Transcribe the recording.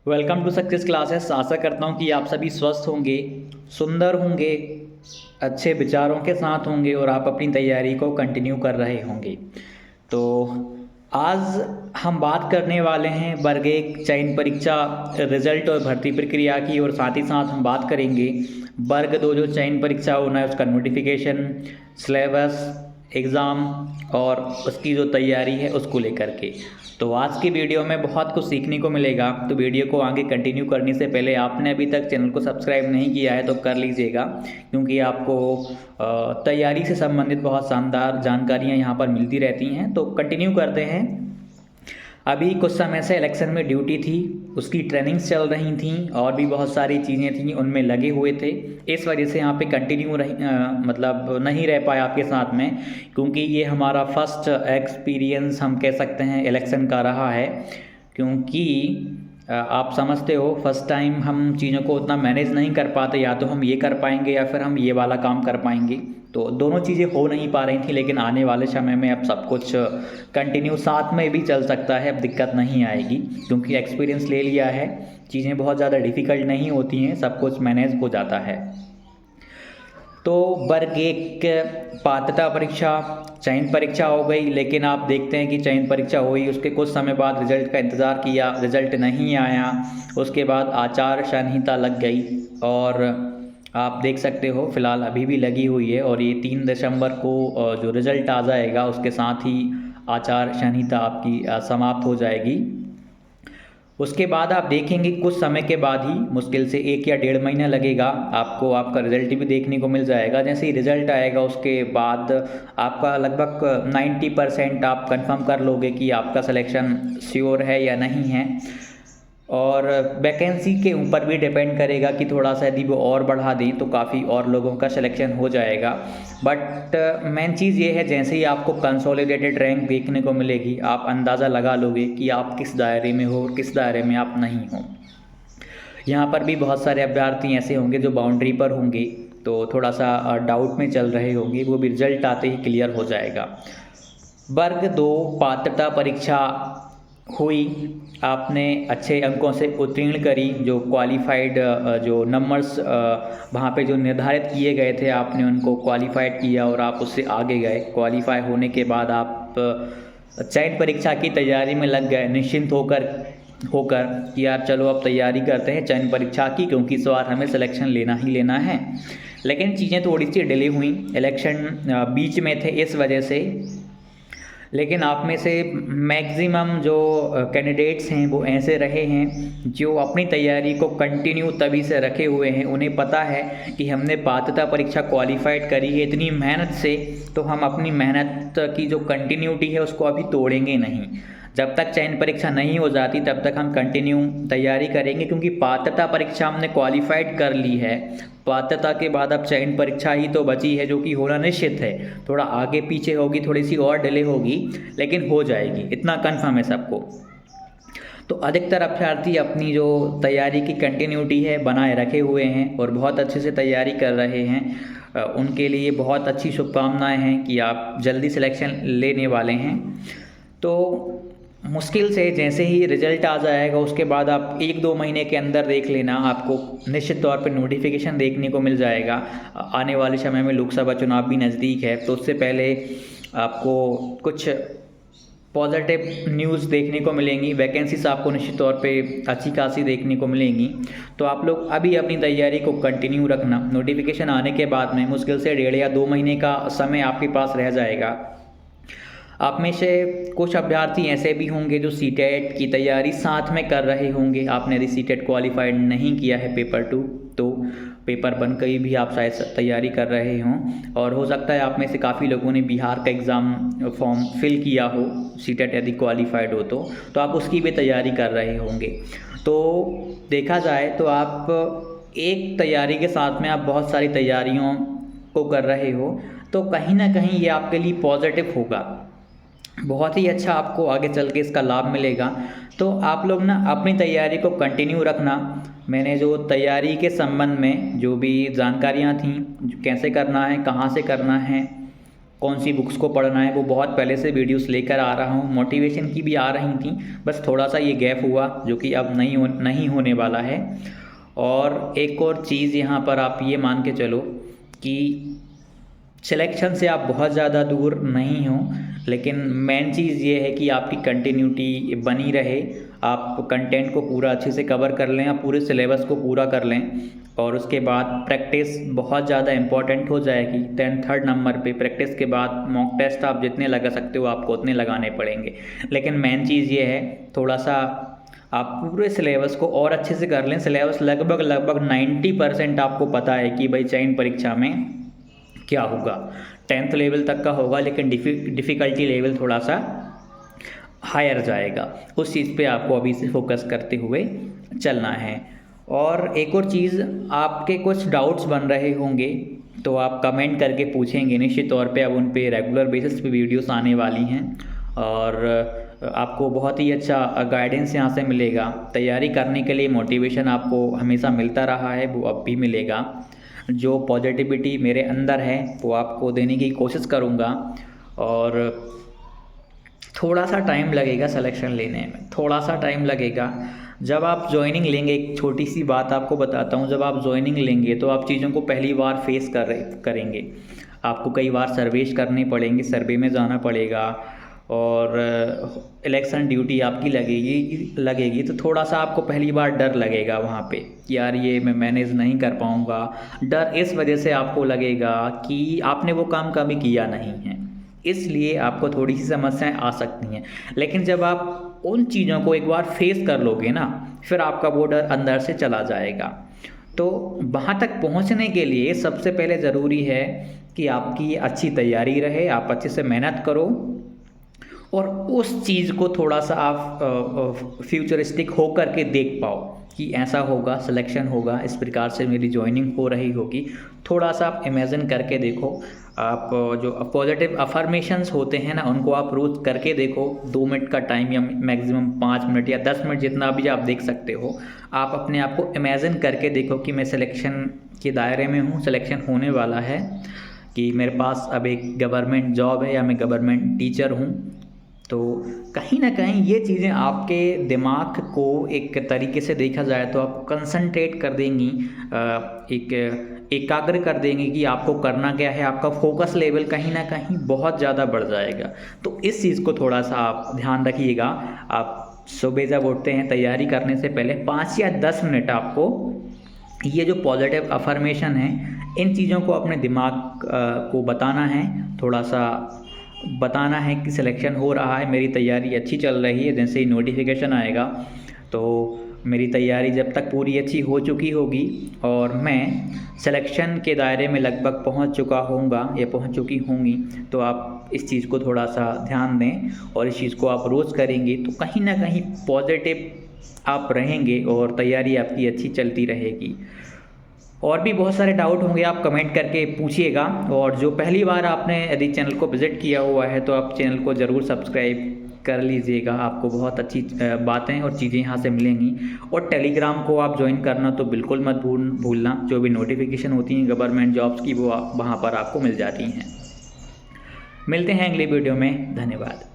Welcome to success classes. आशा करता हूँ कि आप सभी स्वस्थ होंगे, सुंदर होंगे, अच्छे विचारों के साथ होंगे और आप अपनी तैयारी को कंटिन्यू कर रहे होंगे। तो आज हम बात करने वाले हैं वर्ग 1 चयन परीक्षा रिजल्ट और भर्ती प्रक्रिया की, और साथ ही साथ हम बात करेंगे वर्ग 2 जो चयन परीक्षा होना है उसका नोटिफिकेशन, सिलेबस, एग्ज़ाम और उसकी जो तैयारी है उसको लेकर के। तो आज की वीडियो में बहुत कुछ सीखने को मिलेगा। तो वीडियो को आगे कंटिन्यू करने से पहले आपने अभी तक चैनल को सब्सक्राइब नहीं किया है तो कर लीजिएगा, क्योंकि आपको तैयारी से संबंधित बहुत शानदार जानकारियाँ यहाँ पर मिलती रहती हैं। तो कंटिन्यू करते हैं। अभी कुछ समय से इलेक्शन में ड्यूटी थी, उसकी ट्रेनिंग्स चल रही थी और भी बहुत सारी चीज़ें थी, उनमें लगे हुए थे। इस वजह से यहाँ पे कंटिन्यू मतलब नहीं रह पाया आपके साथ में, क्योंकि ये हमारा फर्स्ट एक्सपीरियंस हम कह सकते हैं इलेक्शन का रहा है। क्योंकि आप समझते हो फर्स्ट टाइम हम चीज़ों को उतना मैनेज नहीं कर पाते, या तो हम ये कर पाएंगे या फिर हम ये वाला काम कर पाएंगे। तो दोनों चीज़ें हो नहीं पा रही थी, लेकिन आने वाले समय में अब सब कुछ कंटिन्यू साथ में भी चल सकता है, अब दिक्कत नहीं आएगी क्योंकि एक्सपीरियंस ले लिया है। चीज़ें बहुत ज़्यादा डिफ़िकल्ट नहीं होती हैं, सब कुछ मैनेज हो जाता है। तो वर्ग 1 पात्रता परीक्षा चयन परीक्षा हो गई, लेकिन आप देखते हैं कि चयन परीक्षा हुई, उसके कुछ समय बाद रिजल्ट का इंतज़ार किया, रिजल्ट नहीं आया। उसके बाद आचार संहिता लग गई और आप देख सकते हो फिलहाल अभी भी लगी हुई है, और ये 3 दिसंबर को जो रिज़ल्ट आ जाएगा उसके साथ ही आचार संहिता आपकी समाप्त हो जाएगी। उसके बाद आप देखेंगे कुछ समय के बाद ही, मुश्किल से 1 या 1.5 महीना लगेगा, आपको आपका रिज़ल्ट भी देखने को मिल जाएगा। जैसे ही रिज़ल्ट आएगा उसके बाद आपका लगभग 90% आप कंफर्म कर लोगे कि आपका सिलेक्शन श्योर है या नहीं है। और वैकेंसी के ऊपर भी डिपेंड करेगा कि थोड़ा सा यदि वो और बढ़ा दें तो काफ़ी और लोगों का सिलेक्शन हो जाएगा। बट मेन चीज़ ये है, जैसे ही आपको कंसोलिडेटेड रैंक देखने को मिलेगी आप अंदाज़ा लगा लोगे कि आप किस दायरे में हो और किस दायरे में आप नहीं हो। यहाँ पर भी बहुत सारे अभ्यर्थी ऐसे होंगे जो बाउंड्री पर होंगे, तो थोड़ा सा डाउट में चल रहे होंगे, वो भी रिजल्ट आते ही क्लियर हो जाएगा। वर्ग 2 पात्रता परीक्षा हुई, आपने अच्छे अंकों से उत्तीर्ण करी, जो क्वालिफाइड जो नंबर्स वहाँ पे जो निर्धारित किए गए थे आपने उनको क्वालिफाइड किया और आप उससे आगे गए। क्वालिफाई होने के बाद आप चयन परीक्षा की तैयारी में लग गए, निश्चिंत होकर कि यार चलो अब तैयारी करते हैं चयन परीक्षा की, क्योंकि इस बार हमें सिलेक्शन लेना ही लेना है। लेकिन चीज़ें थोड़ी सी डिले हुई, इलेक्शन बीच में थे इस वजह से। लेकिन आप में से मैक्सिमम जो कैंडिडेट्स हैं वो ऐसे रहे हैं जो अपनी तैयारी को कंटिन्यू तभी से रखे हुए हैं। उन्हें पता है कि हमने पात्रता परीक्षा क्वालिफाइड करी है इतनी मेहनत से, तो हम अपनी मेहनत की जो कंटिन्यूटी है उसको अभी तोड़ेंगे नहीं। जब तक चयन परीक्षा नहीं हो जाती तब तक हम कंटिन्यू तैयारी करेंगे, क्योंकि पात्रता परीक्षा हमने क्वालिफाइड कर ली है। पात्रता के बाद अब चयन परीक्षा ही तो बची है, जो कि होना निश्चित है। थोड़ा आगे पीछे होगी, थोड़ी सी और डिले होगी, लेकिन हो जाएगी, इतना कन्फर्म है सबको। तो अधिकतर अभ्यर्थी अपनी जो तैयारी की कंटिन्यूटी है बनाए रखे हुए हैं और बहुत अच्छे से तैयारी कर रहे हैं। उनके लिए बहुत अच्छी शुभकामनाएं हैं कि आप जल्दी सिलेक्शन लेने वाले हैं। तो मुश्किल से जैसे ही रिजल्ट आ जाएगा उसके बाद आप 1-2 महीने के अंदर देख लेना, आपको निश्चित तौर पे नोटिफिकेशन देखने को मिल जाएगा। आने वाले समय में लोकसभा चुनाव भी नज़दीक है, तो उससे पहले आपको कुछ पॉजिटिव न्यूज़ देखने को मिलेंगी, वैकेंसीज आपको निश्चित तौर पे अच्छी खासी देखने को मिलेंगी। तो आप लोग अभी अपनी तैयारी को कंटिन्यू रखना। नोटिफिकेशन आने के बाद में मुश्किल से 1.5 या 2 महीने का समय आपके पास रह जाएगा। आप में से कुछ अभ्यर्थी ऐसे भी होंगे जो सीटेट की तैयारी साथ में कर रहे होंगे। आपने यदि सीटेट क्वालिफाइड नहीं किया है पेपर 2, तो पेपर 1 की भी आप शायद तैयारी कर रहे हों, और हो सकता है आप में से काफ़ी लोगों ने बिहार का एग्ज़ाम फॉर्म फिल किया हो, सीटेट यदि क्वालिफाइड हो तो आप उसकी भी तैयारी कर रहे होंगे। तो देखा जाए तो आप एक तैयारी के साथ में आप बहुत सारी तैयारियों को कर रहे हो, तो कहीं ना कहीं ये आपके लिए पॉजिटिव होगा, बहुत ही अच्छा आपको आगे चल के इसका लाभ मिलेगा। तो आप लोग ना अपनी तैयारी को कंटिन्यू रखना। मैंने जो तैयारी के संबंध में जो भी जानकारियाँ थीं, कैसे करना है, कहाँ से करना है, कौन सी बुक्स को पढ़ना है, वो बहुत पहले से वीडियोस लेकर आ रहा हूँ। मोटिवेशन की भी आ रही थी, बस थोड़ा सा ये गैप हुआ जो कि अब नहीं होने वाला है। और एक और चीज़ यहाँ पर आप ये मान के चलो कि सिलेक्शन से आप बहुत ज़्यादा दूर नहीं हो, लेकिन मेन चीज़ ये है कि आपकी कंटिन्यूटी बनी रहे, आप कंटेंट को पूरा अच्छे से कवर कर लें, आप पूरे सिलेबस को पूरा कर लें। और उसके बाद प्रैक्टिस बहुत ज़्यादा इम्पॉर्टेंट हो जाएगी। 3rd नंबर पे प्रैक्टिस के बाद मॉक टेस्ट आप जितने लगा सकते हो आपको उतने लगाने पड़ेंगे। लेकिन मेन चीज़ ये है, थोड़ा सा आप पूरे सिलेबस को और अच्छे से कर लें। सिलेबस लगभग 90% आपको पता है कि भाई चयन परीक्षा में क्या होगा। 10th लेवल तक का होगा, लेकिन डिफ़िकल्टी लेवल थोड़ा सा हायर जाएगा। उस चीज़ पे आपको अभी से फोकस करते हुए चलना है। और एक और चीज़, आपके कुछ डाउट्स बन रहे होंगे तो आप कमेंट करके पूछेंगे, निश्चित तौर पे अब उन पे रेगुलर बेसिस पे वीडियोस आने वाली हैं और आपको बहुत ही अच्छा गाइडेंस यहाँ से मिलेगा। तैयारी करने के लिए मोटिवेशन आपको हमेशा मिलता रहा है, वो अब भी मिलेगा। जो पॉजिटिविटी मेरे अंदर है वो आपको देने की कोशिश करूँगा। और थोड़ा सा टाइम लगेगा सिलेक्शन लेने में, थोड़ा सा टाइम लगेगा। जब आप ज्वाइनिंग लेंगे, एक छोटी सी बात आपको बताता हूँ, जब आप ज्वाइनिंग लेंगे तो आप चीज़ों को पहली बार फेस करेंगे। आपको कई बार सर्वेश करने पड़ेंगे, सर्वे में जाना पड़ेगा और इलेक्शन ड्यूटी आपकी लगेगी तो थोड़ा सा आपको पहली बार डर लगेगा वहाँ पे, यार ये मैं मैनेज नहीं कर पाऊँगा। डर इस वजह से आपको लगेगा कि आपने वो काम कभी किया नहीं है, इसलिए आपको थोड़ी सी समस्याएं आ सकती हैं। लेकिन जब आप उन चीज़ों को एक बार फेस कर लोगे ना, फिर आपका वो डर अंदर से चला जाएगा। तो वहाँ तक पहुँचने के लिए सबसे पहले ज़रूरी है कि आपकी अच्छी तैयारी रहे, आप अच्छे से मेहनत करो और उस चीज़ को थोड़ा सा आप फ्यूचरिस्टिक हो कर के देख पाओ कि ऐसा होगा, सिलेक्शन होगा, इस प्रकार से मेरी ज्वाइनिंग हो रही होगी। थोड़ा सा आप इमेजिन करके देखो। आप जो पॉजिटिव अफर्मेशंस होते हैं ना, उनको आप रोज़ करके देखो। 2 मिनट का टाइम या मैक्सिमम 5 मिनट या 10 मिनट जितना भी आप देख सकते हो। आप अपने आप को इमेजिन करके देखो कि मैं सिलेक्शन के दायरे में हूँ, सिलेक्शन होने वाला है, कि मेरे पास अब एक गवर्नमेंट जॉब है या मैं गवर्नमेंट टीचर हूँ। तो कहीं ना कहीं ये चीज़ें आपके दिमाग को एक तरीके से देखा जाए तो आपको कंसंट्रेट कर देंगी, एक एकाग्र कर देंगी कि आपको करना क्या है। आपका फोकस लेवल कहीं ना कहीं बहुत ज़्यादा बढ़ जाएगा। तो इस चीज़ को थोड़ा सा आप ध्यान रखिएगा। आप सुबह जब उठते हैं तैयारी करने से पहले 5 या 10 मिनट आपको ये जो पॉजिटिव अफर्मेशन है, इन चीज़ों को अपने दिमाग को बताना है, थोड़ा सा बताना है कि सिलेक्शन हो रहा है, मेरी तैयारी अच्छी चल रही है। जैसे ही नोटिफिकेशन आएगा तो मेरी तैयारी जब तक पूरी अच्छी हो चुकी होगी और मैं सिलेक्शन के दायरे में लगभग पहुंच चुका होऊंगा या पहुंच चुकी होंगी, तो आप इस चीज़ को थोड़ा सा ध्यान दें और इस चीज़ को आप रोज़ करेंगे तो कहीं ना कहीं पॉजिटिव आप रहेंगे और तैयारी आपकी अच्छी चलती रहेगी। और भी बहुत सारे डाउट होंगे, आप कमेंट करके पूछिएगा। और जो पहली बार आपने यदि चैनल को विज़िट किया हुआ है तो आप चैनल को ज़रूर सब्सक्राइब कर लीजिएगा, आपको बहुत अच्छी बातें और चीज़ें यहाँ से मिलेंगी। और टेलीग्राम को आप ज्वाइन करना तो बिल्कुल मत भूलना, जो भी नोटिफिकेशन होती हैं गवर्नमेंट जॉब्स की वो वहाँ पर आपको मिल जाती हैं। मिलते हैं अगले वीडियो में, धन्यवाद।